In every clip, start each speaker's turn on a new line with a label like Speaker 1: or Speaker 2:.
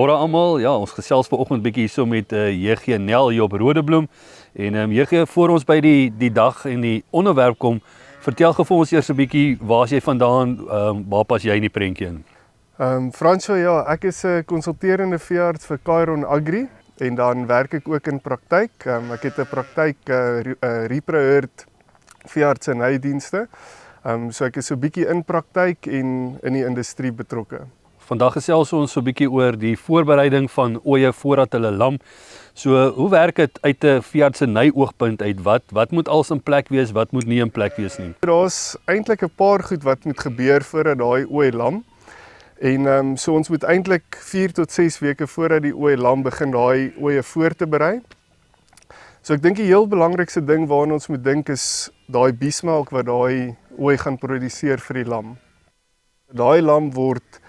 Speaker 1: Goeiemôre almal. Ja, ons gesels vanoggend bietjie hierso met JG Nel hier op Rodebloem. En JG, voor ons by die dag en die onderwerp kom, vertel gou vir ons eers 'n bietjie waar is jy vandaan, waar pas jy in die prentjie in?
Speaker 2: Fransjo, ja, ek is 'n konsulterende veearts vir Chiron Agri en dan werk ek ook in praktyk. Ek het 'n praktyk Reproherd veeartsenydienste. So ek is so 'n bietjie in praktyk en in die industrie betrokke.
Speaker 1: Vandag gesels ons so 'n bietjie oor die voorbereiding van ooe voordat hulle lam. So, hoe werk dit uit 'n veeartseny oogpunt uit? Wat moet als in plek wees, wat moet nie in plek wees nie?
Speaker 2: Daar's eintlik 'n paar goed wat moet gebeur voordat daai ooi lam. En so ons moet eintlik 4 tot 6 weke voordat die ooi lam begin daai ooe voor te berei. So ek dink die heel belangrikste ding waaraan ons moet dink is daai biesmelk wat daai ooi gaan produseer vir die lam. Daai lam word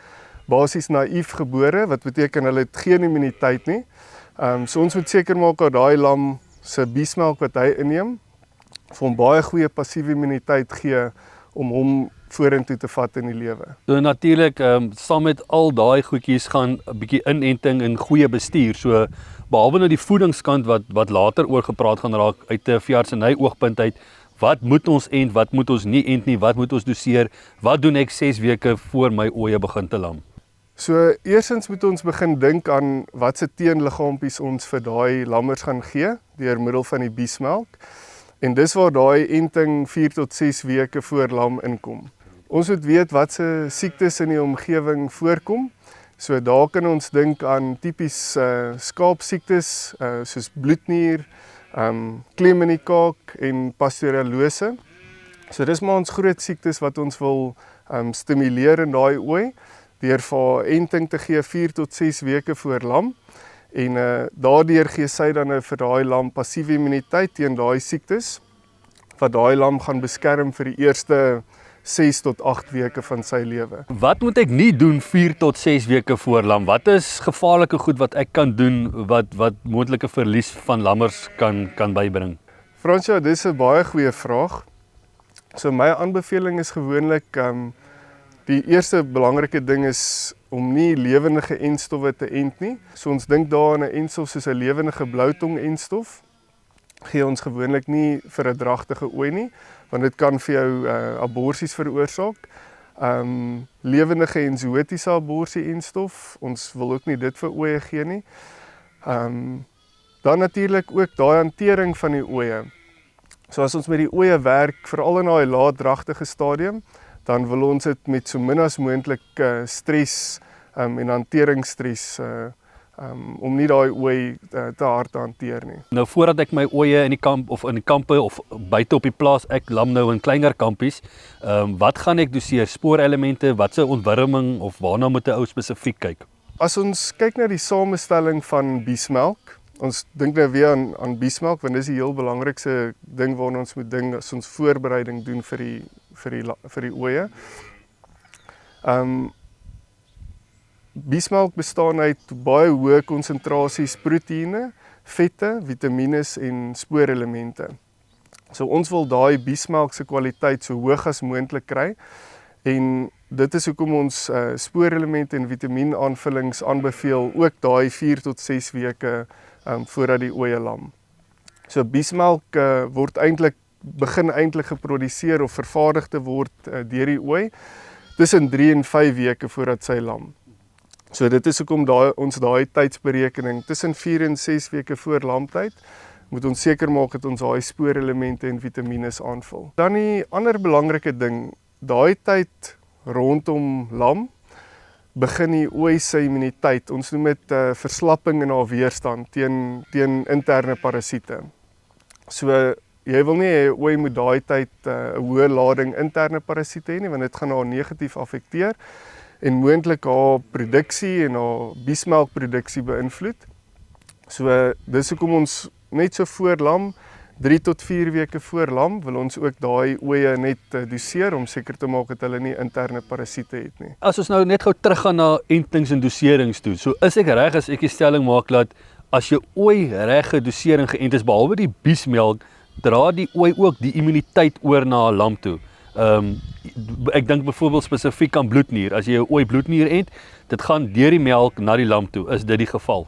Speaker 2: basies naïef gebore, wat beteken hulle het geen immuniteit nie. So ons moet seker maak dat daai lam se biesmelk wat hy inneem, vir hom baie goeie passiewe immuniteit gee om hom vorentoe te vat in die lewe.
Speaker 1: So natuurlik, saam met al daai goedjies gaan 'n bietjie inenting en goeie bestuur. So behalwe nou die voedingskant wat later oor gepraat gaan raak uit 'n veeartseny oogpunt uit, wat moet ons ent, wat moet ons nie ent nie, wat moet ons doseer, wat doen ek 6 weke voor my ooe begin te lam?
Speaker 2: So eerstens moet ons begin dink aan wat se teenliggaampies ons vir daai lammers gaan gee deur middel van die biesmelk. En dis waar daai enting 4 tot 6 weke voor lam inkom. Ons moet weet wat se siektes in die omgewing voorkom. So daar kan ons dink aan tipies skaapsiektes soos bloednier, klem in die kaak en pasteurellose. So dis maar ons groot siektes wat ons wil stimuleer in daai ooi deur vir enting te gee 4 tot 6 weke voor lam. En daardeur gee sy dan vir daai lam passiewe immuniteit teen daai siektes wat daai lam gaan beskerm vir die eerste 6 tot 8 weke van sy lewe.
Speaker 1: Wat moet ek nie doen 4 tot 6 weke voor lam? Wat is gevaarlike goed wat ek kan doen wat moontlike verlies van lammers kan bybring?
Speaker 2: Fransjo, dis 'n baie goeie vraag. So my aanbeveling is gewoonlik die eerste belangrike ding is om nie lewendige entstowwe te ent nie. So ons dink daar aan 'n entstof soos 'n lewendige bloutong entstof. Gee ons gewoonlik nie vir 'n dragtige ooi nie, want dit kan vir jou aborsies veroorsaak. Lewendige en zootiese aborsie entstof, ons wil ook nie dit vir ooe gee nie. Dan natuurlik ook daai hantering van die ooe. So as ons met die ooe werk, veral in daai laat dragtige stadium, dan wil ons dit met so min as moontlik stres en hanteringsstres om nie daai ooi te hard te hanteer nie.
Speaker 1: Nou voordat ek my ooe in die kampe of buite op die plaas, ek lam nou in kleiner kampies, wat gaan ek doseer? Spoorelemente, wat se ontwurming of waarna moet 'n ou spesifiek kyk?
Speaker 2: As ons kyk na die samestelling van biesmelk, ons dink nou weer aan biesmelk, want dis die heel belangrikste ding waarna ons moet dink as ons voorbereiding doen vir die ooe. Biesmelk bestaan uit baie hoë konsentrasies proteïene, vette, vitamiene en spoorelemente. So ons wil daai biesmelk se kwaliteit so hoog as moontlik kry en dit is hoekom ons spoorelemente en vitamienaanvullings aanbeveel ook daai 4 tot 6 weke voordat die ooe lam. So biesmelk begin eintlik geproduseer of vervaardig te word deur die ooi tussen 3 en 5 weke voordat sy lam. So dit is hoekom ons daai tydsberekening tussen 4 en 6 weke voor lamtyd moet ons seker maak dat ons daai spoorelemente en vitamiene aanvul. Dan die ander belangrike ding, daai tyd rondom lam begin die ooi se immuniteit. Ons noem dit verslapping en haar weerstand teen interne parasiete. So jy wil nie hê 'n ooi moet daai tyd 'n hoë lading interne parasiete hê nie, want dit gaan haar negatief affekteer en moontlik haar produksie en haar biesmelkproduksie beïnvloed. So dis hoekom ons net so voor lam, 3 tot 4 weke voor lam, wil ons ook daai ooe net doseer om seker te maak dat hulle nie interne parasiete het nie.
Speaker 1: As ons nou net gou teruggaan na entings en doserings toe. So is ek reg as ek die stelling maak dat as jy ooi reg gedoseer en geënt is, behalwe die biesmelk, dra die ooi ook die immuniteit oor na 'n lam toe. ek dink byvoorbeeld spesifiek aan bloednier. As jy 'n ooi bloednier ent, dit gaan deur die melk na die lam toe. Is dit die geval?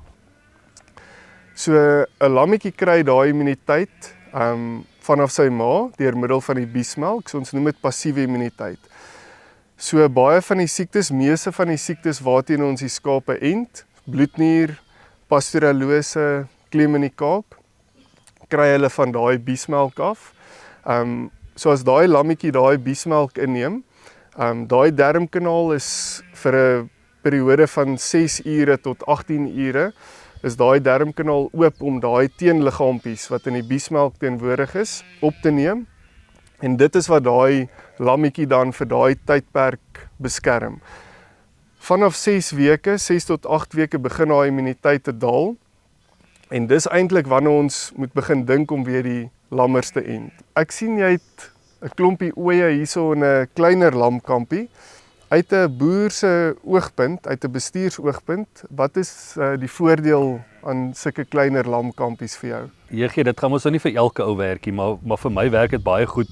Speaker 2: So 'n lammetjie kry daai immuniteit vanaf sy ma deur middel van die biesmelk. So ons noem dit passiewe immuniteit. So baie van die siektes, meeste van die siektes waarteen ons die skape ent, bloednier, pastoralose, klem in die kaap, kry hulle van daai biesmelk af. So as daai lammetjie daai biesmelk inneem, daai darmkanaal is vir 'n periode van 6 ure tot 18 ure, is daai darmkanaal oop om daai teenliggaampies wat in die biesmelk teenwoordig is, op te neem. En dit is wat daai lammetjie dan vir daai tydperk beskerm. Vanaf 6 weke, 6 tot 8 weke begin daai immuniteit te daal. En dis eintlik wanneer ons moet begin dink om weer die lammers te ent. Ek sien jy het 'n klompie ooe hierso in 'n kleiner lamkampie. Uit 'n boer se oogpunt, uit 'n bestuursoogpunt, wat is die voordeel aan sulke kleiner lamkampies vir jou?
Speaker 1: JG, dit gaan mos nou nie vir elke ou werkie, maar vir my werk dit baie goed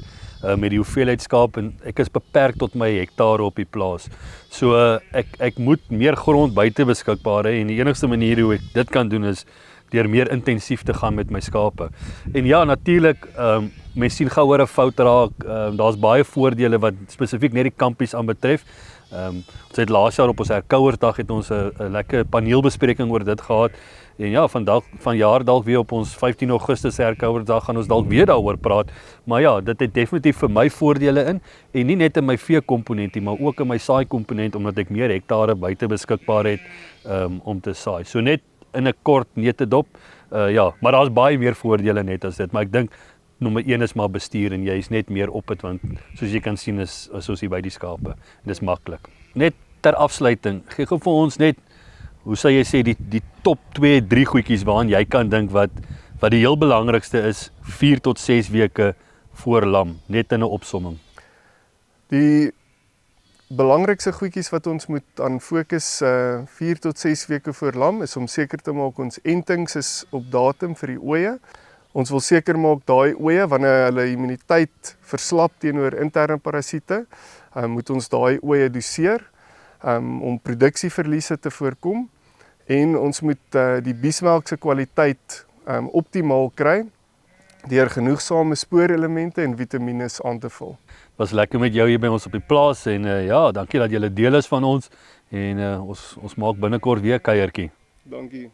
Speaker 1: met die hoeveelheid skaap en ek is beperk tot my hektare op die plaas. So ek moet meer grond buite beskikbaar hê en die enigste manier hoe ek dit kan doen is deur meer intensief te gaan met my skape. En ja, natuurlik, mens sien gouer 'n fout raak. Daar's baie voordele wat spesifiek net die kampies aanbetref. Ons het laas jaar op ons herkouersdag het ons 'n lekker paneelbespreking oor dit gehad. En ja, vanjaar dalk weer op ons 15 Augustus herkouersdag gaan ons dalk weer daaroor praat. Maar ja, dit het definitief vir my voordele in en nie net in my vee komponent nie, maar ook in my saai komponent omdat ek meer hektare buite beskikbaar het om te saai. So net in 'n kort neutedop. Ja, maar daar's baie meer voordele net as dit, maar ek dink nommer 1 is maar bestuur en jy is net meer op dit want soos jy kan sien is ons hier by die skape. En dis maklik. Net ter afsluiting, gee gou vir ons net hoe sou jy sê die top 2, 3 goedjies waaraan jy kan dink wat die heel belangrikste is 4 tot 6 weke voor lam, net in 'n opsomming.
Speaker 2: Die belangrikste goedjies wat ons moet aan fokus 4 tot 6 weke voor lam is om seker te maak ons entings is op datum vir die ooe. Ons wil seker maak daai ooe wanneer hulle immuniteit verslap teenoor interne parasiete, moet ons daai ooe doseer om produksieverliese te voorkom en ons moet die biesmelk se kwaliteit optimaal kry deur genoegsame spoorelemente en vitamiene aan te vul.
Speaker 1: Was lekker met jou hier by ons op die plaas en ja, dankie dat jy deel is van ons en ons maak binnekort weer 'n kuiertjie.
Speaker 2: Dankie.